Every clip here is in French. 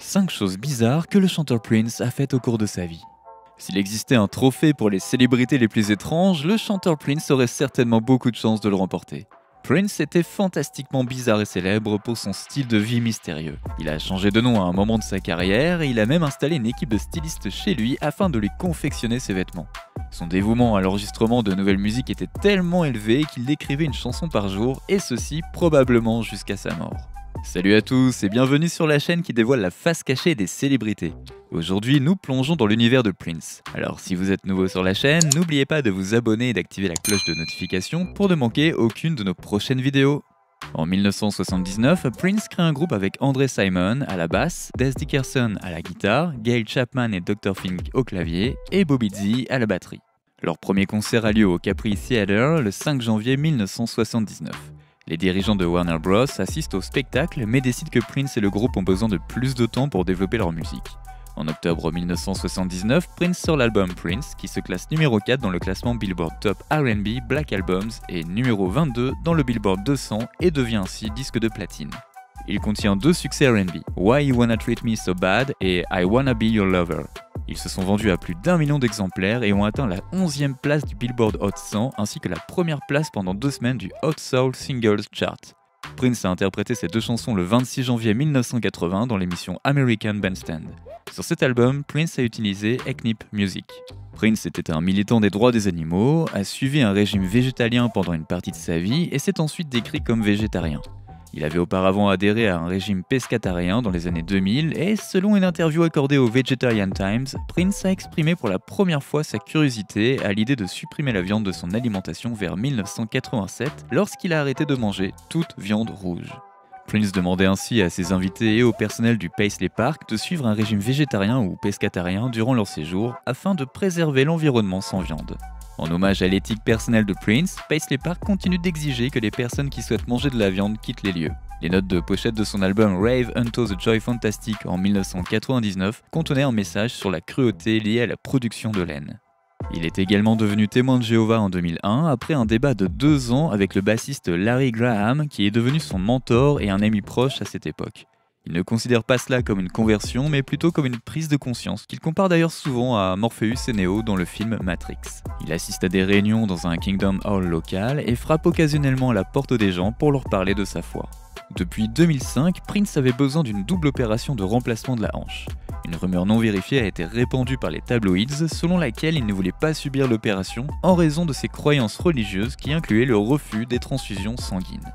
5 choses bizarres que le chanteur Prince a faites au cours de sa vie. S'il existait un trophée pour les célébrités les plus étranges, le chanteur Prince aurait certainement beaucoup de chances de le remporter. Prince était fantastiquement bizarre et célèbre pour son style de vie mystérieux. Il a changé de nom à un moment de sa carrière et il a même installé une équipe de stylistes chez lui afin de lui confectionner ses vêtements. Son dévouement à l'enregistrement de nouvelles musiques était tellement élevé qu'il écrivait une chanson par jour, et ceci probablement jusqu'à sa mort. Salut à tous et bienvenue sur la chaîne qui dévoile la face cachée des célébrités. Aujourd'hui, nous plongeons dans l'univers de Prince. Alors si vous êtes nouveau sur la chaîne, n'oubliez pas de vous abonner et d'activer la cloche de notification pour ne manquer aucune de nos prochaines vidéos. En 1979, Prince crée un groupe avec André Simon à la basse, Des Dickerson à la guitare, Gail Chapman et Dr. Fink au clavier et Bobby Z à la batterie. Leur premier concert a lieu au Capri Theatre le 5 janvier 1979. Les dirigeants de Warner Bros. Assistent au spectacle mais décident que Prince et le groupe ont besoin de plus de temps pour développer leur musique. En octobre 1979, Prince sort l'album Prince, qui se classe numéro 4 dans le classement Billboard Top R&B Black Albums et numéro 22 dans le Billboard 200 et devient ainsi disque de platine. Il contient 2 succès R&B, Why You Wanna Treat Me So Bad et I Wanna Be Your Lover. Ils se sont vendus à plus d'1 million d'exemplaires et ont atteint la 11e place du Billboard Hot 100 ainsi que la première place pendant 2 semaines du Hot Soul Singles Chart. Prince a interprété ces 2 chansons le 26 janvier 1980 dans l'émission American Bandstand. Sur cet album, Prince a utilisé Ecnip Music. Prince était un militant des droits des animaux, a suivi un régime végétalien pendant une partie de sa vie et s'est ensuite décrit comme végétarien. Il avait auparavant adhéré à un régime pescatarien dans les années 2000 et, selon une interview accordée au Vegetarian Times, Prince a exprimé pour la première fois sa curiosité à l'idée de supprimer la viande de son alimentation vers 1987 lorsqu'il a arrêté de manger toute viande rouge. Prince demandait ainsi à ses invités et au personnel du Paisley Park de suivre un régime végétarien ou pescatarien durant leur séjour afin de préserver l'environnement sans viande. En hommage à l'éthique personnelle de Prince, Paisley Park continue d'exiger que les personnes qui souhaitent manger de la viande quittent les lieux. Les notes de pochette de son album Rave Unto the Joy Fantastic en 1999 contenaient un message sur la cruauté liée à la production de laine. Il est également devenu témoin de Jéhovah en 2001 après un débat de 2 ans avec le bassiste Larry Graham qui est devenu son mentor et un ami proche à cette époque. Il ne considère pas cela comme une conversion, mais plutôt comme une prise de conscience, qu'il compare d'ailleurs souvent à Morpheus et Neo dans le film Matrix. Il assiste à des réunions dans un Kingdom Hall local et frappe occasionnellement à la porte des gens pour leur parler de sa foi. Depuis 2005, Prince avait besoin d'une double opération de remplacement de la hanche. Une rumeur non vérifiée a été répandue par les tabloïds selon laquelle il ne voulait pas subir l'opération en raison de ses croyances religieuses qui incluaient le refus des transfusions sanguines.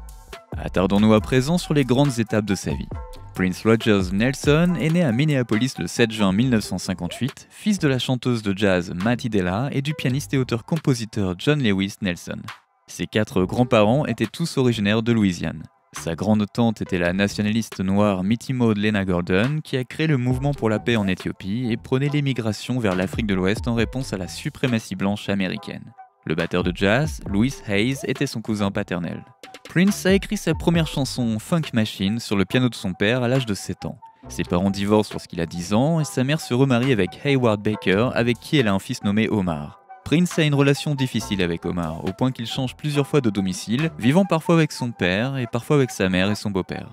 Attardons-nous à présent sur les grandes étapes de sa vie. Prince Rogers Nelson est né à Minneapolis le 7 juin 1958, fils de la chanteuse de jazz Mattie Della et du pianiste et auteur-compositeur John Lewis Nelson. Ses 4 grands-parents étaient tous originaires de Louisiane. Sa grande tante était la nationaliste noire Mittie Maud Lena Gordon qui a créé le mouvement pour la paix en Éthiopie et prônait l'émigration vers l'Afrique de l'Ouest en réponse à la suprématie blanche américaine. Le batteur de jazz, Louis Hayes, était son cousin paternel. Prince a écrit sa première chanson Funk Machine sur le piano de son père à l'âge de 7 ans. Ses parents divorcent lorsqu'il a 10 ans et sa mère se remarie avec Hayward Baker avec qui elle a un fils nommé Omar. Prince a une relation difficile avec Omar, au point qu'il change plusieurs fois de domicile, vivant parfois avec son père et parfois avec sa mère et son beau-père.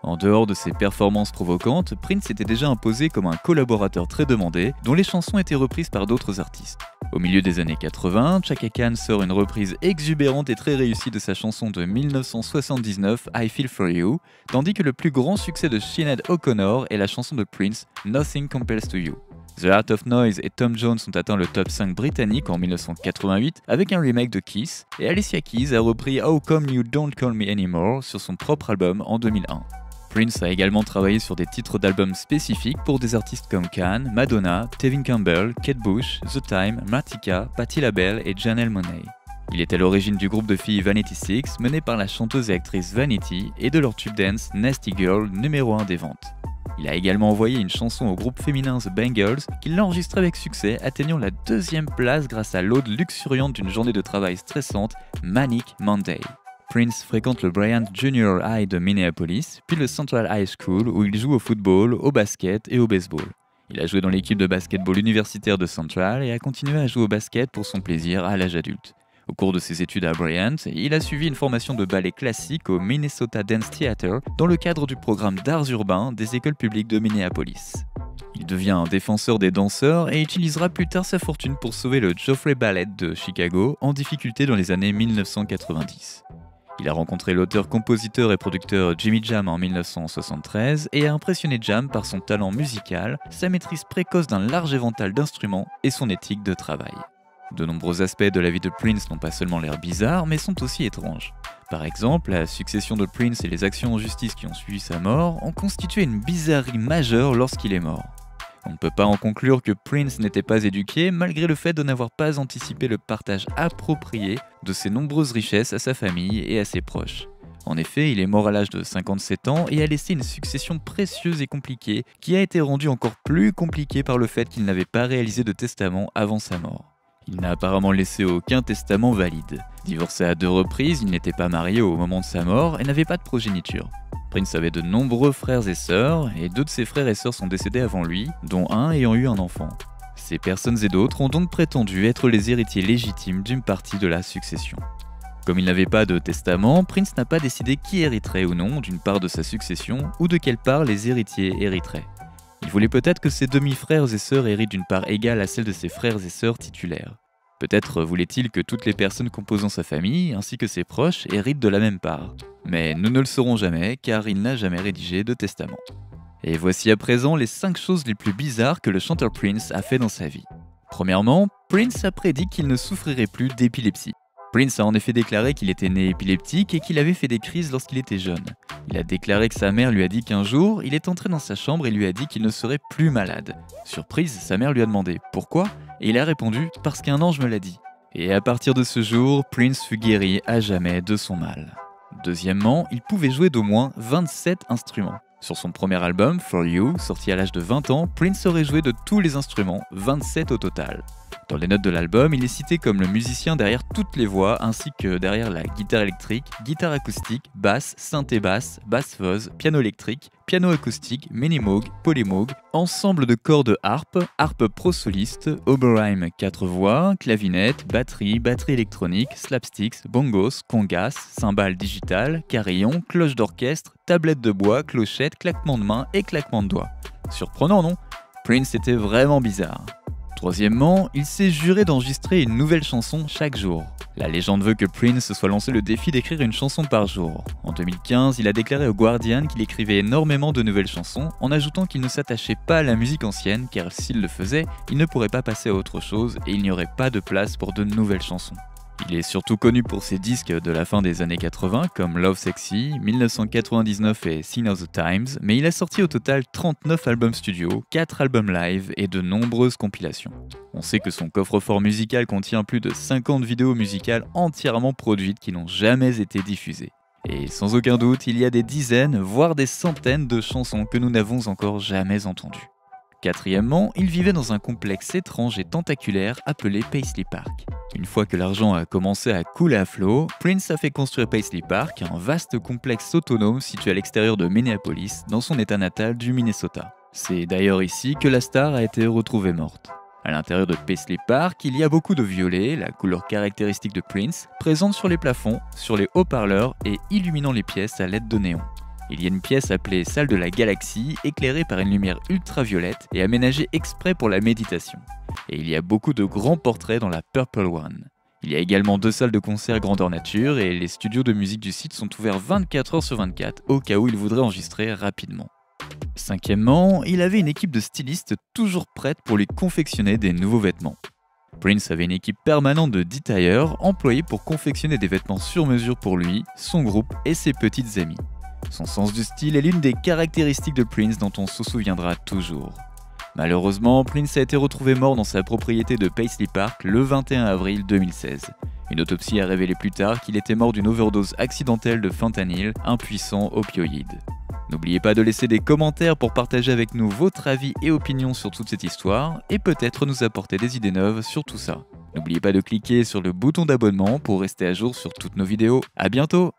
En dehors de ses performances provocantes, Prince s'était déjà imposé comme un collaborateur très demandé, dont les chansons étaient reprises par d'autres artistes. Au milieu des années 80, Chaka Khan sort une reprise exubérante et très réussie de sa chanson de 1979, I Feel For You, tandis que le plus grand succès de Sinéad O'Connor est la chanson de Prince, Nothing Compares to You. The Art of Noise et Tom Jones ont atteint le top 5 britannique en 1988 avec un remake de Kiss, et Alicia Keys a repris How Come You Don't Call Me Anymore sur son propre album en 2001. Prince a également travaillé sur des titres d'albums spécifiques pour des artistes comme Khan, Madonna, Tevin Campbell, Kate Bush, The Time, Martika, Patti LaBelle et Janelle Monáe. Il est à l'origine du groupe de filles Vanity Six mené par la chanteuse et actrice Vanity et de leur tube dance Nasty Girl numéro 1 des ventes. Il a également envoyé une chanson au groupe féminin The Bangles qu'il a enregistrée avec succès, atteignant la 2e place grâce à l'ode luxuriante d'une journée de travail stressante, Manic Monday. Prince fréquente le Bryant Junior High de Minneapolis, puis le Central High School où il joue au football, au basket et au baseball. Il a joué dans l'équipe de basketball universitaire de Central et a continué à jouer au basket pour son plaisir à l'âge adulte. Au cours de ses études à Bryant, il a suivi une formation de ballet classique au Minnesota Dance Theater dans le cadre du programme d'arts urbains des écoles publiques de Minneapolis. Il devient un défenseur des danseurs et utilisera plus tard sa fortune pour sauver le Joffrey Ballet de Chicago en difficulté dans les années 1990. Il a rencontré l'auteur, compositeur et producteur Jimmy Jam en 1973 et a impressionné Jam par son talent musical, sa maîtrise précoce d'un large éventail d'instruments et son éthique de travail. De nombreux aspects de la vie de Prince n'ont pas seulement l'air bizarres, mais sont aussi étranges. Par exemple, la succession de Prince et les actions en justice qui ont suivi sa mort ont constitué une bizarrerie majeure lorsqu'il est mort. On ne peut pas en conclure que Prince n'était pas éduqué, malgré le fait de n'avoir pas anticipé le partage approprié de ses nombreuses richesses à sa famille et à ses proches. En effet, il est mort à l'âge de 57 ans et a laissé une succession précieuse et compliquée qui a été rendue encore plus compliquée par le fait qu'il n'avait pas réalisé de testament avant sa mort. Il n'a apparemment laissé aucun testament valide. Divorcé à 2 reprises, il n'était pas marié au moment de sa mort et n'avait pas de progéniture. Prince avait de nombreux frères et sœurs, et 2 de ses frères et sœurs sont décédés avant lui, dont un ayant eu un enfant. Ces personnes et d'autres ont donc prétendu être les héritiers légitimes d'une partie de la succession. Comme il n'avait pas de testament, Prince n'a pas décidé qui hériterait ou non d'une part de sa succession ou de quelle part les héritiers hériteraient. Il voulait peut-être que ses demi-frères et sœurs héritent d'une part égale à celle de ses frères et sœurs titulaires. Peut-être voulait-il que toutes les personnes composant sa famille, ainsi que ses proches, héritent de la même part. Mais nous ne le saurons jamais, car il n'a jamais rédigé de testament. Et voici à présent les 5 choses les plus bizarres que le chanteur Prince a fait dans sa vie. Premièrement, Prince a prédit qu'il ne souffrirait plus d'épilepsie. Prince a en effet déclaré qu'il était né épileptique et qu'il avait fait des crises lorsqu'il était jeune. Il a déclaré que sa mère lui a dit qu'un jour, il est entré dans sa chambre et lui a dit qu'il ne serait plus malade. Surprise, sa mère lui a demandé « Pourquoi ?» et il a répondu « Parce qu'un ange me l'a dit ». Et à partir de ce jour, Prince fut guéri à jamais de son mal. Deuxièmement, il pouvait jouer d'au moins 27 instruments. Sur son premier album, For You, sorti à l'âge de 20 ans, Prince aurait joué de tous les instruments, 27 au total. Dans les notes de l'album, il est cité comme le musicien derrière toutes les voix, ainsi que derrière la guitare électrique, guitare acoustique, basse, synthé-basse, basse-fuzz, piano électrique, piano acoustique, mini-moog, polymoog, ensemble de corps de harpe, harpe pro soliste, Oberheim 4 voix, clavinette, batterie, batterie électronique, slapsticks, bongos, congas, cymbales digitales, carillon, cloche d'orchestre, tablette de bois, clochette, claquement de main et claquement de doigts. Surprenant, non? Prince était vraiment bizarre. Troisièmement, il s'est juré d'enregistrer une nouvelle chanson chaque jour. La légende veut que Prince se soit lancé le défi d'écrire une chanson par jour. En 2015, il a déclaré au Guardian qu'il écrivait énormément de nouvelles chansons, en ajoutant qu'il ne s'attachait pas à la musique ancienne, car s'il le faisait, il ne pourrait pas passer à autre chose et il n'y aurait pas de place pour de nouvelles chansons. Il est surtout connu pour ses disques de la fin des années 80 comme Love Sexy, 1999 et Sign of the Times, mais il a sorti au total 39 albums studio, 4 albums live et de nombreuses compilations. On sait que son coffre-fort musical contient plus de 50 vidéos musicales entièrement produites qui n'ont jamais été diffusées. Et sans aucun doute, il y a des dizaines, voire des centaines de chansons que nous n'avons encore jamais entendues. Quatrièmement, il vivait dans un complexe étrange et tentaculaire appelé Paisley Park. Une fois que l'argent a commencé à couler à flot, Prince a fait construire Paisley Park, un vaste complexe autonome situé à l'extérieur de Minneapolis, dans son état natal du Minnesota. C'est d'ailleurs ici que la star a été retrouvée morte. À l'intérieur de Paisley Park, il y a beaucoup de violets, la couleur caractéristique de Prince, présente sur les plafonds, sur les haut-parleurs et illuminant les pièces à l'aide de néons. Il y a une pièce appelée Salle de la Galaxie, éclairée par une lumière ultraviolette et aménagée exprès pour la méditation. Et il y a beaucoup de grands portraits dans la Purple One. Il y a également 2 salles de concert grandeur nature et les studios de musique du site sont ouverts 24 heures sur 24 au cas où il voudrait enregistrer rapidement. Cinquièmement, il avait une équipe de stylistes toujours prête pour lui confectionner des nouveaux vêtements. Prince avait une équipe permanente de 10 tailleurs employés pour confectionner des vêtements sur mesure pour lui, son groupe et ses petites amies. Son sens du style est l'une des caractéristiques de Prince dont on se souviendra toujours. Malheureusement, Prince a été retrouvé mort dans sa propriété de Paisley Park le 21 avril 2016. Une autopsie a révélé plus tard qu'il était mort d'une overdose accidentelle de fentanyl, un puissant opioïde. N'oubliez pas de laisser des commentaires pour partager avec nous votre avis et opinions sur toute cette histoire et peut-être nous apporter des idées neuves sur tout ça. N'oubliez pas de cliquer sur le bouton d'abonnement pour rester à jour sur toutes nos vidéos. À bientôt!